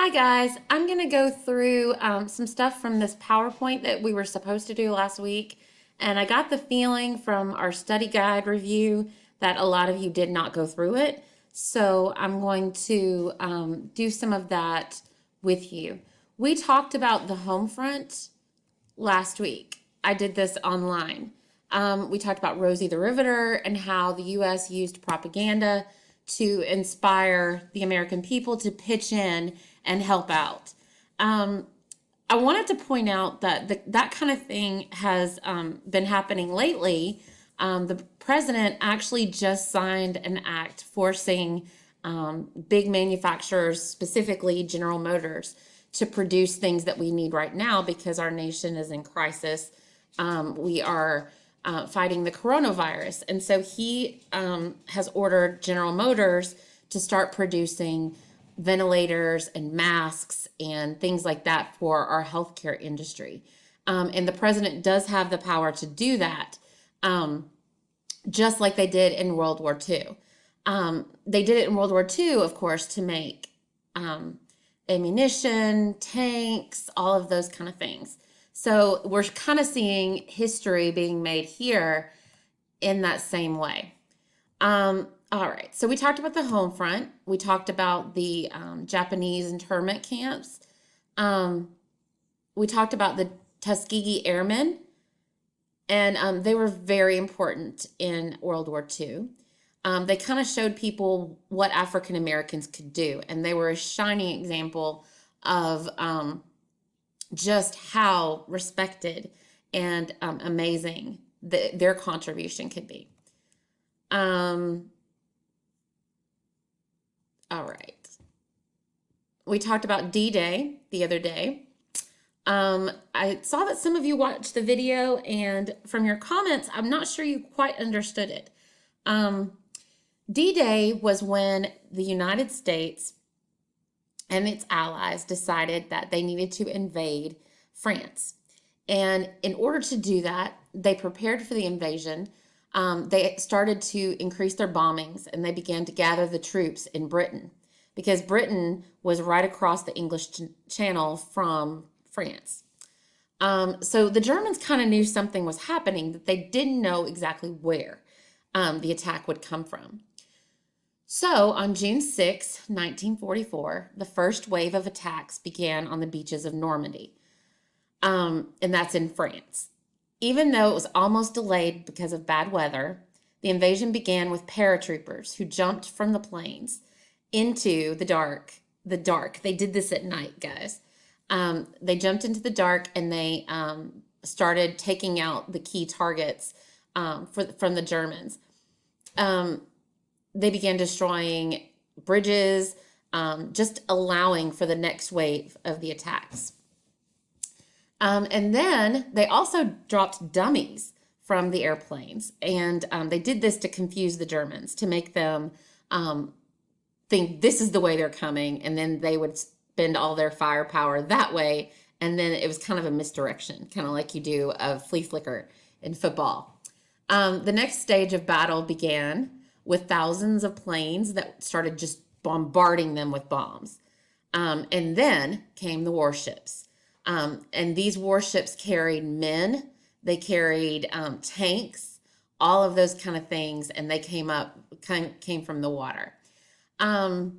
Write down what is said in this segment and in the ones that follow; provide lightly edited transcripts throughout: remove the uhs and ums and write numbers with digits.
Hi guys, I'm going to go through some stuff from this PowerPoint that we were supposed to do last week. And I got the feeling from our study guide review that a lot of you did not go through it. So I'm going to do some of that with you. We talked about the home front last week. I did this online. We talked about Rosie the Riveter and how the U.S. used propaganda to inspire the American people to pitch in and help out. I wanted to point out that that kind of thing has been happening lately. The president actually just signed an act forcing big manufacturers, specifically General Motors, to produce things that we need right now because our nation is in crisis. We are fighting the coronavirus. And so he has ordered General Motors to start producing ventilators and masks and things like that for our healthcare industry. And the president does have the power to do that, just like they did in World War II. They did it in World War II, of course, to make ammunition, tanks, all of those kind of things. So we're kind of seeing history being made here in that same way. All right, so we talked about the home front. We talked about the Japanese internment camps. We talked about the Tuskegee Airmen, and they were very important in World War II. They kind of showed people what African Americans could do, and they were a shining example of just how respected and amazing their contribution could be. All right. We talked about D-Day the other day. I saw that some of you watched the video, and from your comments, I'm not sure you quite understood it. D-Day was when the United States and its allies decided that they needed to invade France. And in order to do that, they prepared for the invasion. They started to increase their bombings, and they began to gather the troops in Britain because Britain was right across the English Channel from France. So the Germans kind of knew something was happening, that they didn't know exactly where the attack would come from. So on June 6, 1944, the first wave of attacks began on the beaches of Normandy, and that's in France. Even though it was almost delayed because of bad weather, the invasion began with paratroopers who jumped from the planes into the dark. They did this at night, guys. They jumped into the dark and they started taking out the key targets from the Germans. They began destroying bridges, just allowing for the next wave of the attacks. And then they also dropped dummies from the airplanes. And they did this to confuse the Germans, to make them think this is the way they're coming. And then they would spend all their firepower that way. And then it was kind of a misdirection, kind of like you do of flea flicker in football. The next stage of battle began with thousands of planes that started just bombarding them with bombs. And then came the warships. And these warships carried men, they carried tanks, all of those kind of things, and they came from the water. There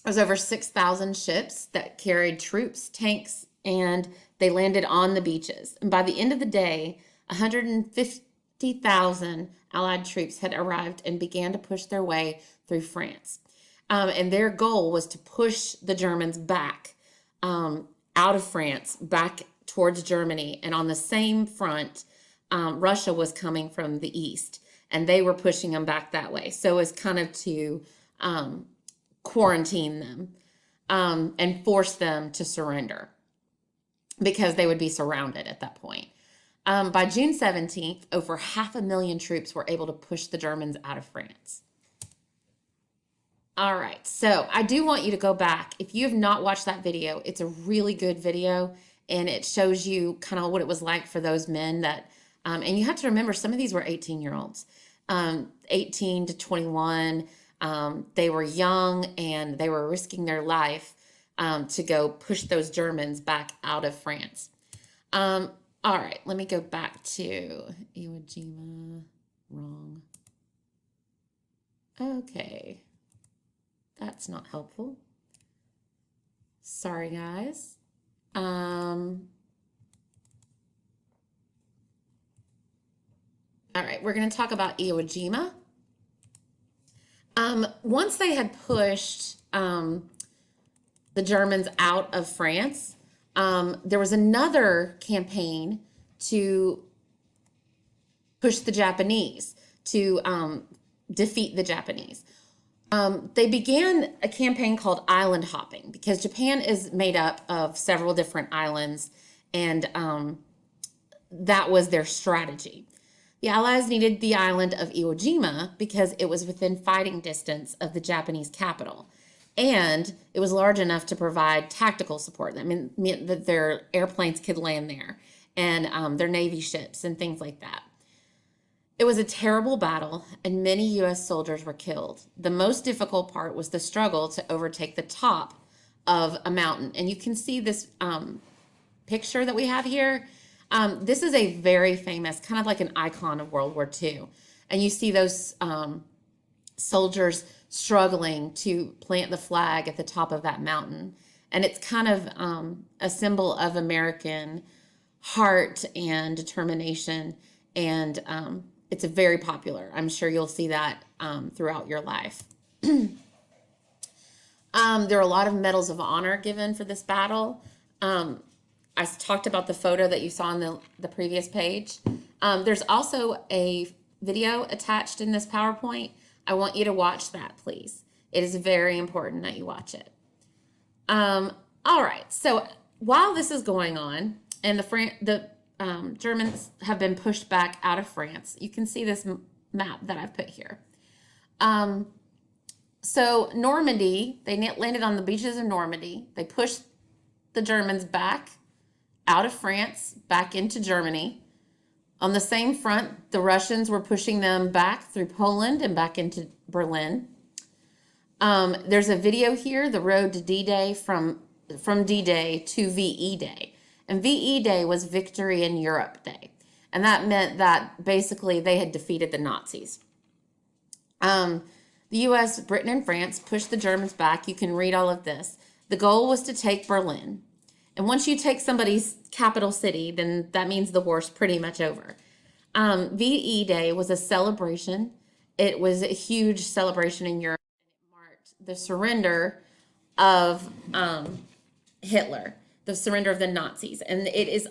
was over 6,000 ships that carried troops, tanks, and they landed on the beaches. And by the end of the day, 150,000 Allied troops had arrived and began to push their way through France. And their goal was to push the Germans back out of France, back towards Germany. And on the same front, Russia was coming from the east, and they were pushing them back that way. So it's kind of to quarantine them and force them to surrender because they would be surrounded at that point. By June 17th, over 500,000 troops were able to push the Germans out of France. All right, so I do want you to go back. If you have not watched that video, it's a really good video, and it shows you kind of what it was like for those men that, and you have to remember, some of these were 18-year-olds, 18 to 21. They were young, and they were risking their life to go push those Germans back out of France. Um, all right, let me go back to Iwo Jima. Wrong. Okay, that's not helpful. Sorry, guys. Um, all right, we're going to talk about Iwo Jima. Once they had pushed the Germans out of France, there was another campaign to push the Japanese, to defeat the Japanese. They began a campaign called island hopping because Japan is made up of several different islands, and that was their strategy. The Allies needed the island of Iwo Jima because it was within fighting distance of the Japanese capital. And it was large enough to provide tactical support. That meant that their airplanes could land there, and their Navy ships and things like that. It was a terrible battle, and many U.S. soldiers were killed. The most difficult part was the struggle to overtake the top of a mountain. And you can see this picture that we have here. This is a very famous, kind of like an icon of World War II. And you see those soldiers struggling to plant the flag at the top of that mountain. And it's kind of a symbol of American heart and determination. And it's very popular. I'm sure you'll see that throughout your life. There are a lot of medals of honor given for this battle. I talked about the photo that you saw on the previous page. There's also a video attached in this PowerPoint. I want you to watch that, please. It is very important that you watch it. All right, so while this is going on, and the Germans have been pushed back out of France, you can see this map that I've put here. So Normandy, they landed on the beaches of Normandy. They pushed the Germans back out of France, back into Germany. On the same front, the Russians were pushing them back through Poland and back into Berlin. There's a video here, the road to D-Day, from D-Day to VE Day. And VE Day was Victory in Europe Day. And that meant that basically they had defeated the Nazis. The US, Britain, and France pushed the Germans back. You can read all of this. The goal was to take Berlin. And once you take somebody's capital city, then that means the war's pretty much over. VE Day was a celebration. It was a huge celebration in Europe. It marked the surrender of Hitler, the surrender of the Nazis. And it is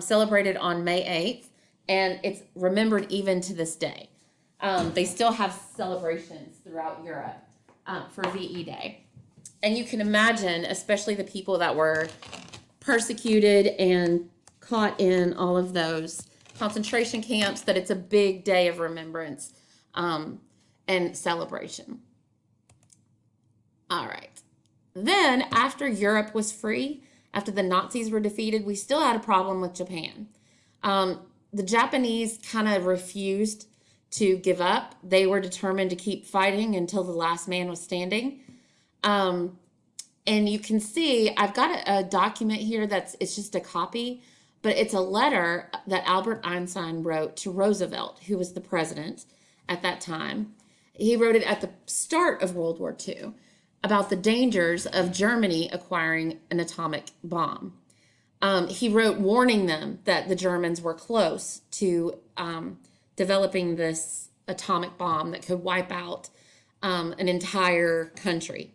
celebrated on May 8th, and it's remembered even to this day. They still have celebrations throughout Europe for VE Day. And you can imagine, especially the people that were persecuted and caught in all of those concentration camps, that it's a big day of remembrance and celebration. All right. Then, after Europe was free, after the Nazis were defeated, we still had a problem with Japan. The Japanese kind of refused to give up. They were determined to keep fighting until the last man was standing. And you can see, I've got a document here it's just a copy, but it's a letter that Albert Einstein wrote to Roosevelt, who was the president at that time. He wrote it at the start of World War II about the dangers of Germany acquiring an atomic bomb. He wrote warning them that the Germans were close to developing this atomic bomb that could wipe out an entire country.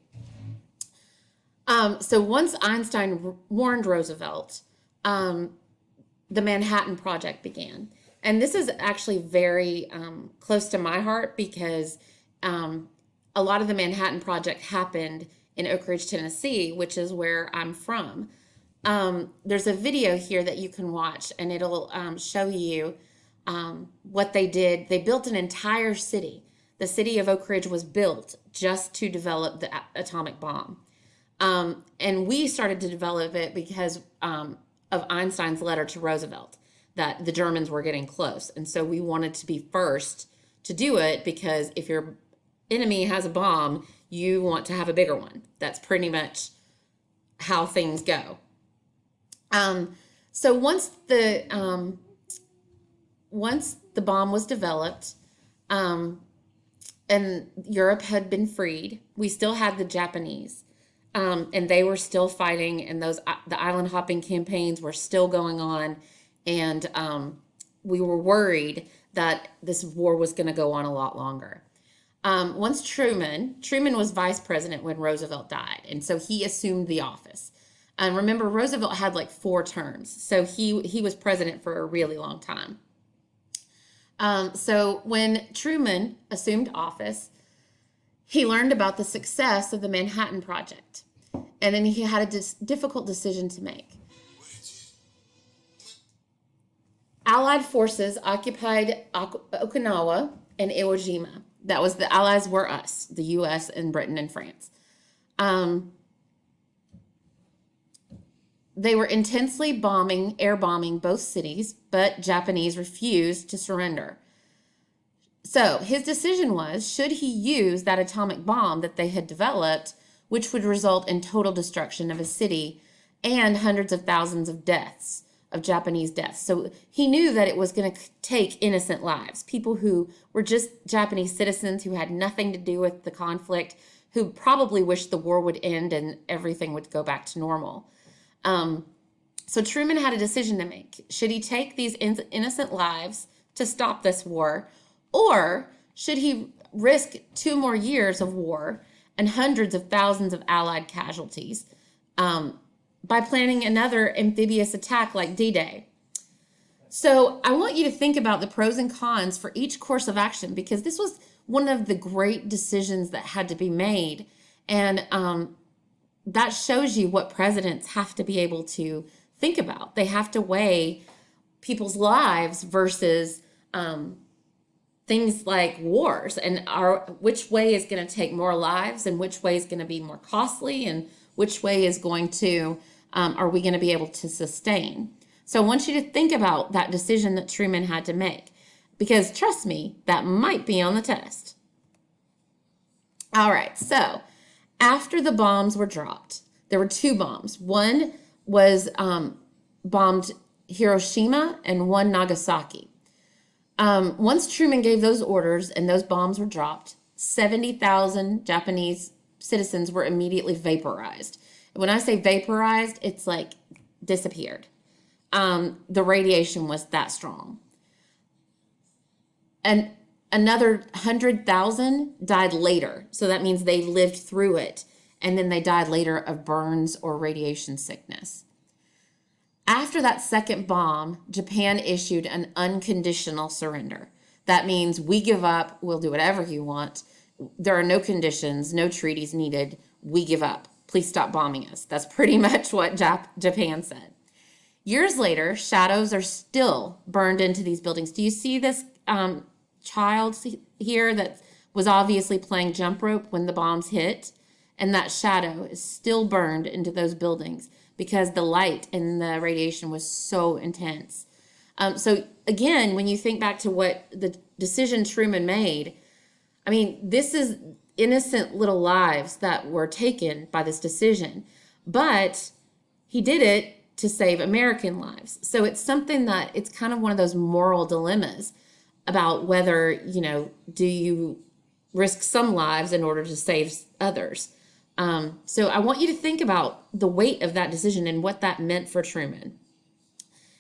So once Einstein warned Roosevelt, the Manhattan Project began. And this is actually very close to my heart because a lot of the Manhattan Project happened in Oak Ridge, Tennessee, which is where I'm from. There's a video here that you can watch, and it'll show you what they did. They built an entire city. The city of Oak Ridge was built just to develop the atomic bomb. And we started to develop it because of Einstein's letter to Roosevelt that the Germans were getting close. And so we wanted to be first to do it because if your enemy has a bomb, you want to have a bigger one. That's pretty much how things go. So once the bomb was developed, um, and Europe had been freed, we still had the Japanese, and they were still fighting, and the island hopping campaigns were still going on, and we were worried that this war was going to go on a lot longer. Once Truman was vice president when Roosevelt died, and so he assumed the office. And remember, Roosevelt had like 4 terms, so he was president for a really long time. So when Truman assumed office, he learned about the success of the Manhattan Project, and then he had a difficult decision to make. Allied forces occupied Okinawa and Iwo Jima. That was the Allies were us, the U.S. and Britain and France. They were intensely air bombing both cities, but Japanese refused to surrender. So his decision was, should he use that atomic bomb that they had developed, which would result in total destruction of a city and hundreds of thousands of deaths, of Japanese deaths. So he knew that it was going to take innocent lives, people who were just Japanese citizens who had nothing to do with the conflict, who probably wished the war would end and everything would go back to normal. So Truman had a decision to make. Should he take these innocent lives to stop this war, or should he risk 2 more years of war and hundreds of thousands of Allied casualties by planning another amphibious attack like D-Day? So I want you to think about the pros and cons for each course of action, because this was one of the great decisions that had to be made. And that shows you what presidents have to be able to think about. They have to weigh people's lives versus things like wars, and which way is going to take more lives, and which way is going to be more costly, and which way is going to are we going to be able to sustain. So I want you to think about that decision that Truman had to make, because trust me, that might be on the test. All right, so after the bombs were dropped, there were 2 bombs. One was bombed Hiroshima and one Nagasaki. Once Truman gave those orders and those bombs were dropped, 70,000 Japanese citizens were immediately vaporized. When I say vaporized, it's like disappeared. The radiation was that strong. And another 100,000 died later. So that means they lived through it, and then they died later of burns or radiation sickness. After that second bomb, Japan issued an unconditional surrender. That means we give up, we'll do whatever you want. There are no conditions, no treaties needed. We give up. Please stop bombing us. That's pretty much what Japan said. Years later, shadows are still burned into these buildings. Do you see this child here that was obviously playing jump rope when the bombs hit? And that shadow is still burned into those buildings because the light and the radiation was so intense. So again, when you think back to what the decision Truman made, I mean, this is innocent little lives that were taken by this decision, but he did it to save American lives. So it's something that it's kind of one of those moral dilemmas about whether, do you risk some lives in order to save others? So I want you to think about the weight of that decision and what that meant for Truman.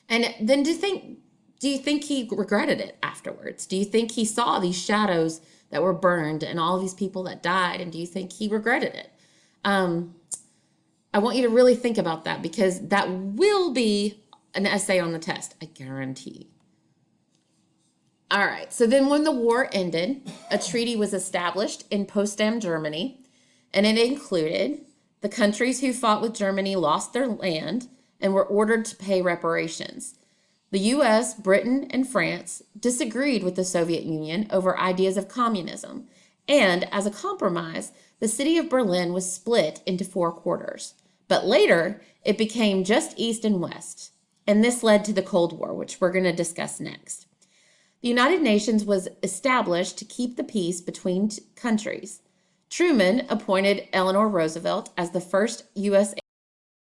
And then do you think he regretted it afterwards? Do you think he saw these shadows that were burned and all these people that died, and do you think he regretted it? I want you to really think about that, because that will be an essay on the test, I guarantee. All right, so then when the war ended, a treaty was established in Potsdam, Germany, and it included the countries who fought with Germany lost their land and were ordered to pay reparations. The U.S., Britain, and France disagreed with the Soviet Union over ideas of communism, and as a compromise, the city of Berlin was split into 4 quarters. But later, it became just east and west, and this led to the Cold War, which we're going to discuss next. The United Nations was established to keep the peace between countries. Truman appointed Eleanor Roosevelt as the first U.S.